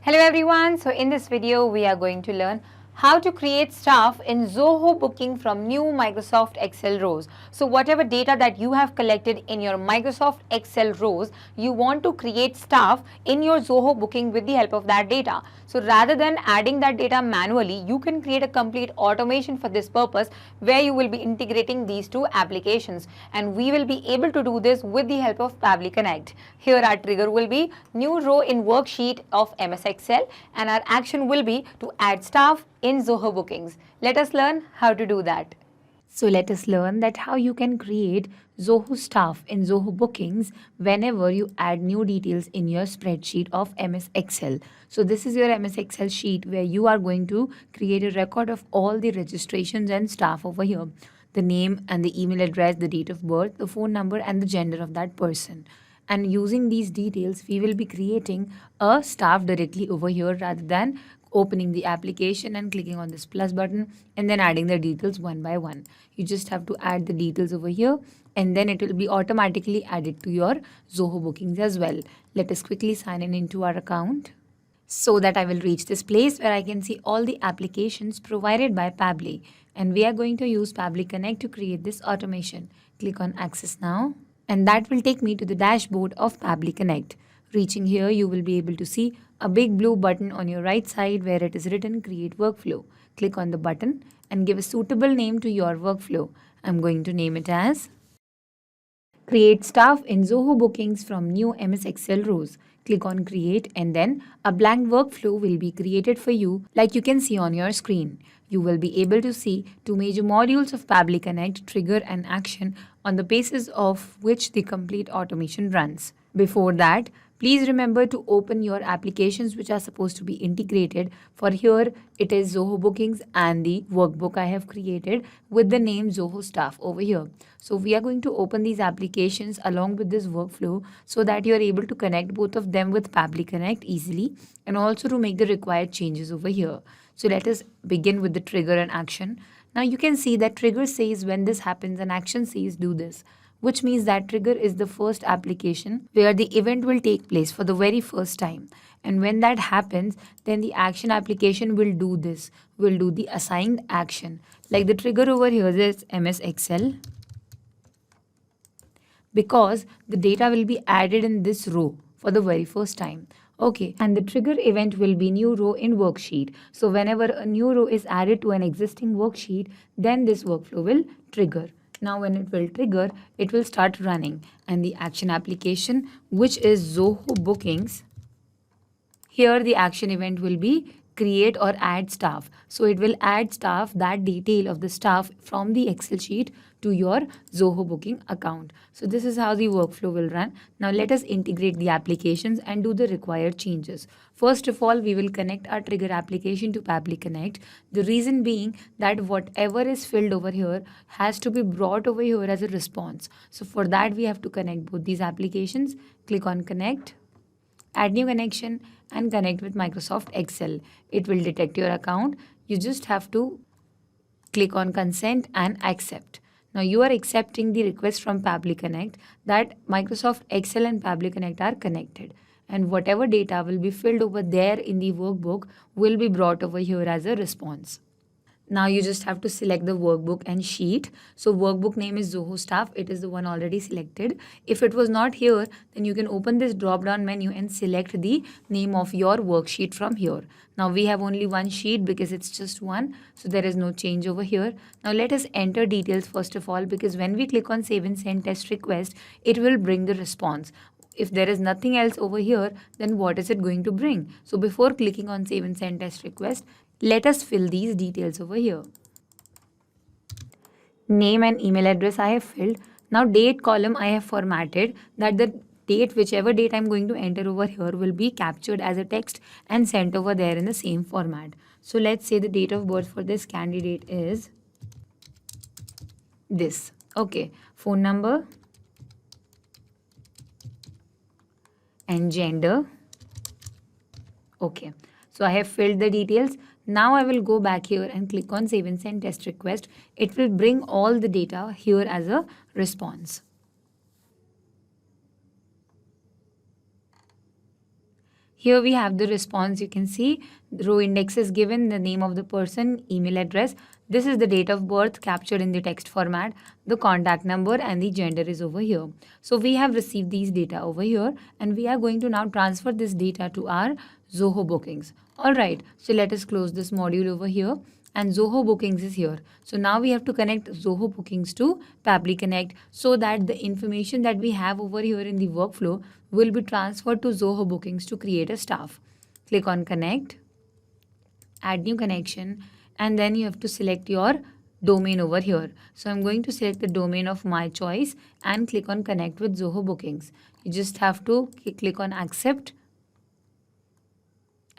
Hello everyone, so in this video we are going to learn how to create staff in Zoho Booking from new Microsoft Excel rows. So whatever data that you have collected in your Microsoft Excel rows, you want to create staff in your Zoho Booking with the help of that data. So rather than adding that data manually, you can create a complete automation for this purpose where you will be integrating these two applications, and we will be able to do this with the help of Pabbly Connect. Here our trigger will be new row in worksheet of MS Excel, and our action will be to add staff in Zoho Bookings. Let us learn how to do that. So let us learn that how you can create Zoho staff in Zoho Bookings whenever you add new details in your spreadsheet of MS Excel. So this is your MS Excel sheet where you are going to create a record of all the registrations and staff over here. The name and the email address, the date of birth, the phone number and the gender of that person. And using these details, we will be creating a staff directly over here rather than opening the application and clicking on this plus button and then adding the details one by one. You just have to add the details over here and then it will be automatically added to your Zoho Bookings as well. Let us quickly sign in into our account so that I will reach this place where I can see all the applications provided by Pabbly, and we are going to use Pabbly Connect to create this automation. Click on Access Now, and that will take me to the dashboard of Pabbly Connect. Reaching here, you will be able to see a big blue button on your right side where it is written Create Workflow. Click on the button and give a suitable name to your workflow. I'm going to name it as Create Staff in Zoho Bookings from new MS Excel rows. Click on Create and then a blank workflow will be created for you like you can see on your screen. You will be able to see two major modules of Pabbly Connect, trigger and action, on the basis of which the complete automation runs. Before that, please remember to open your applications which are supposed to be integrated. For here, it is Zoho Bookings and the workbook I have created with the name Zoho Staff over here. So we are going to open these applications along with this workflow so that you are able to connect both of them with Pabbly Connect easily and also to make the required changes over here. So let us begin with the trigger and action. Now you can see that trigger says when this happens and action says do this, which means that trigger is the first application where the event will take place for the very first time. And when that happens, then the action application will do this, will do the assigned action. Like the trigger over here is MS Excel, because the data will be added in this row for the very first time. Okay, and the trigger event will be new row in worksheet. So whenever a new row is added to an existing worksheet, then this workflow will trigger. Now when it will trigger, it will start running, and the action application, which is Zoho Bookings, here the action event will be create or add staff. So it will add staff, that detail of the staff from the Excel sheet to your Zoho Booking account. So this is how the workflow will run. Now let us integrate the applications and do the required changes. First of all, we will connect our trigger application to Pabbly Connect. The reason being that whatever is filled over here has to be brought over here as a response. So for that, we have to connect both these applications. Click on Connect, add new connection and connect with Microsoft Excel. It will detect your account. You just have to click on consent and accept. Now you are accepting the request from Pabbly Connect that Microsoft Excel and Pabbly Connect are connected, and whatever data will be filled over there in the workbook will be brought over here as a response. Now you just have to select the workbook and sheet. So workbook name is Zoho Staff. It is the one already selected. If it was not here, then you can open this drop down menu and select the name of your worksheet from here. Now we have only one sheet because it's just one, so there is no change over here. Now let us enter details first of all, because when we click on save and send test request, it will bring the response. If there is nothing else over here, then what is it going to bring? So before clicking on save and send test request, let us fill these details over here. Name and email address I have filled. Now date column I have formatted that the date, whichever date I'm going to enter over here, will be captured as a text and sent over there in the same format. So let's say the date of birth for this candidate is this. Okay, phone number and gender. Okay, so I have filled the details. Now I will go back here and click on save and send test request. It will bring all the data here as a response. Here we have the response. You can see the row index is given, the name of the person, email address. This is the date of birth captured in the text format. The contact number and the gender is over here. So we have received these data over here, and we are going to now transfer this data to our Zoho bookings. Alright, so let us close this module over here, and Zoho Bookings is here. So now we have to connect Zoho Bookings to Pabbly Connect so that the information that we have over here in the workflow will be transferred to Zoho Bookings to create a staff. Click on Connect, add new connection, and then you have to select your domain over here. So I'm going to select the domain of my choice and click on Connect with Zoho Bookings. You just have to click on Accept,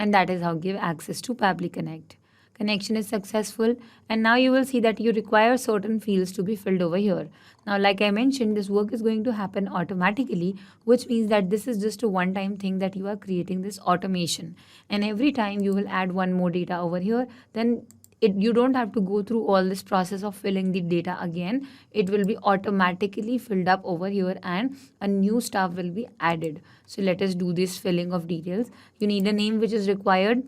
and that is how give access to Pabbly Connect. Connection is successful, and now you will see that you require certain fields to be filled over here. Now, like I mentioned, this work is going to happen automatically, which means that this is just a one-time thing that you are creating this automation. And every time you will add one more data over here, then you don't have to go through all this process of filling the data again. It will be automatically filled up over here and a new stuff will be added. So let us do this filling of details. You need a name which is required.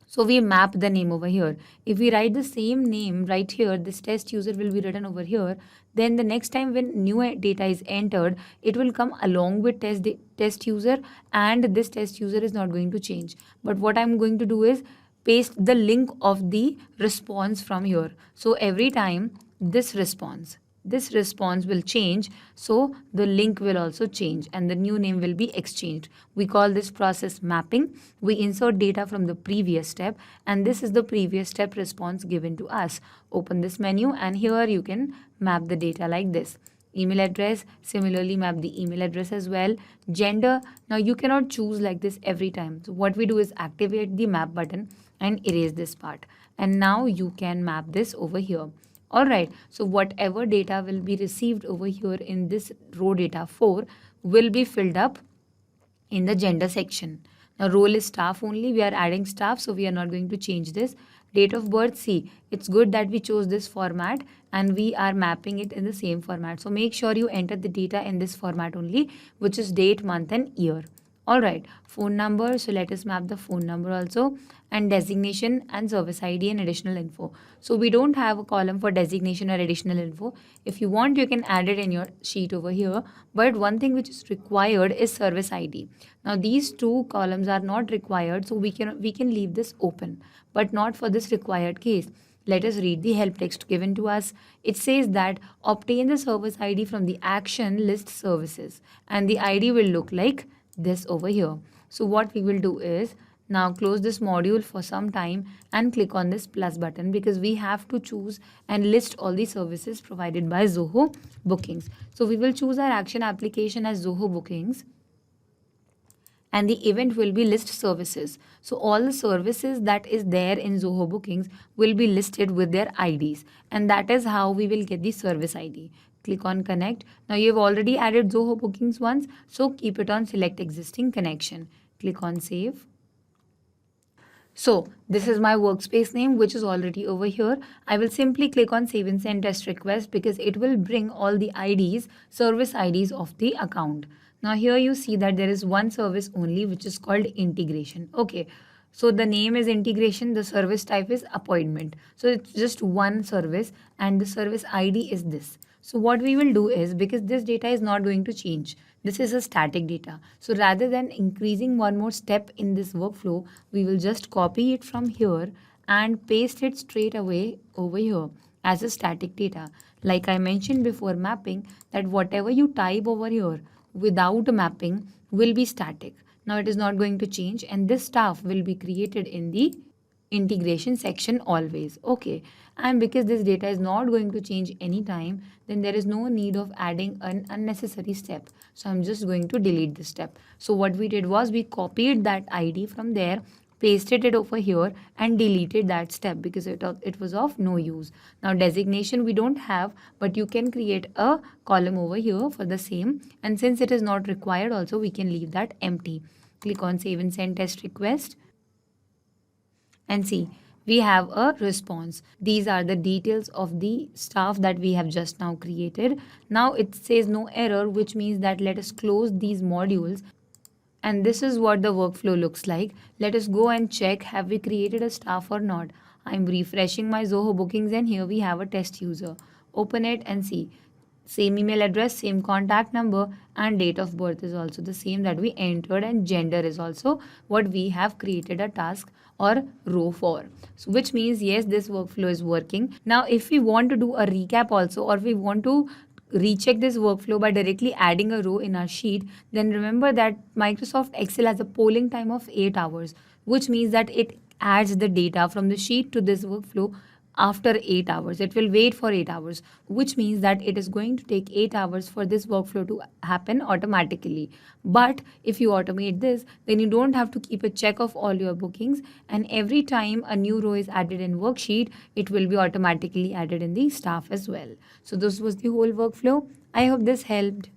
So we map the name over here. If we write the same name right here, this test user will be written over here. Then the next time when new data is entered, it will come along with test user, and this test user is not going to change. But what I'm going to do is paste the link of the response from here. So every time this response will change, so the link will also change and the new name will be exchanged. We call this process mapping. We insert data from the previous step, and this is the previous step response given to us. Open this menu, and here you can map the data like this. Email address, similarly map the email address as well. Gender, now you cannot choose like this every time. So what we do is activate the map button and erase this part, and now you can map this over here. Alright, so whatever data will be received over here in this row data 4 will be filled up in the gender section. Now role is staff only, we are adding staff, so we are not going to change this. Date of birth, see, it's good that we chose this format and we are mapping it in the same format. So make sure you enter the data in this format only, which is date, month and year. Alright, phone number, so let us map the phone number also, and designation and service ID and additional info. So we don't have a column for designation or additional info. If you want, you can add it in your sheet over here, but one thing which is required is service ID. Now these two columns are not required, so we can leave this open, but not for this required case. Let us read the help text given to us. It says that obtain the service ID from the action list services, and the ID will look like this over here. So what we will do is now close this module for some time and click on this plus button, because we have to choose and list all the services provided by Zoho Bookings. So we will choose our action application as Zoho Bookings, and the event will be list services. So all the services that is there in Zoho Bookings will be listed with their IDs, and that is how we will get the service ID. Click on connect. Now you have already added Zoho Bookings once, so keep it on select existing connection. Click on save. So this is my workspace name, which is already over here. I will simply click on save and send test request, because it will bring all the IDs, service IDs of the account. Now here you see that there is one service only, which is called integration. Okay. So the name is integration, the service type is appointment. So it's just one service, and the service ID is this. So what we will do is, because this data is not going to change, this is a static data. So rather than increasing one more step in this workflow, we will just copy it from here and paste it straight away over here as a static data. Like I mentioned before mapping, that whatever you type over here without mapping will be static. Now it is not going to change, and this stuff will be created in the integration section always. Okay, and because this data is not going to change anytime, then there is no need of adding an unnecessary step. So I'm just going to delete this step. So what we did was we copied that ID from there, pasted it over here and deleted that step because it was of no use. Now designation we don't have, but you can create a column over here for the same, and since it is not required also, we can leave that empty. Click on save and send test request. And see, we have a response. These are the details of the staff that we have just now created. Now it says no error, which means that let us close these modules And this is what the workflow looks like. Let us go and check, have we created a staff or not. I'm refreshing my Zoho bookings and here we have a test user. Open it and see. Same email address, same contact number, and date of birth is also the same that we entered, and gender is also what we have created a task or row for. So which means yes, this workflow is working. Now if we want to do a recap also, or we want to recheck this workflow by directly adding a row in our sheet, then remember that Microsoft Excel has a polling time of 8 hours, which means that it adds the data from the sheet to this workflow after 8 hours. It will wait for 8 hours, which means that it is going to take 8 hours for this workflow to happen automatically. But if you automate this, then you don't have to keep a check of all your bookings, and every time a new row is added in worksheet, it will be automatically added in the staff as well. So this was the whole workflow. I hope this helped.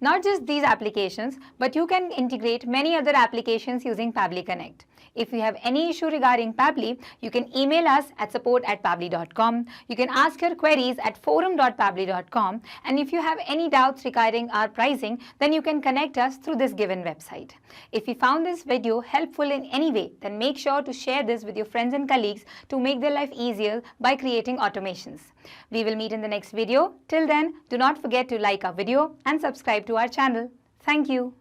Not just these applications, but you can integrate many other applications using Pabbly Connect. If you have any issue regarding Pabbly, you can email us at support@pabbly.com. You can ask your queries at forum.pabbly.com. And if you have any doubts regarding our pricing, then you can connect us through this given website. If you found this video helpful in any way, then make sure to share this with your friends and colleagues to make their life easier by creating automations. We will meet in the next video. Till then, do not forget to like our video and subscribe to our channel. Thank you.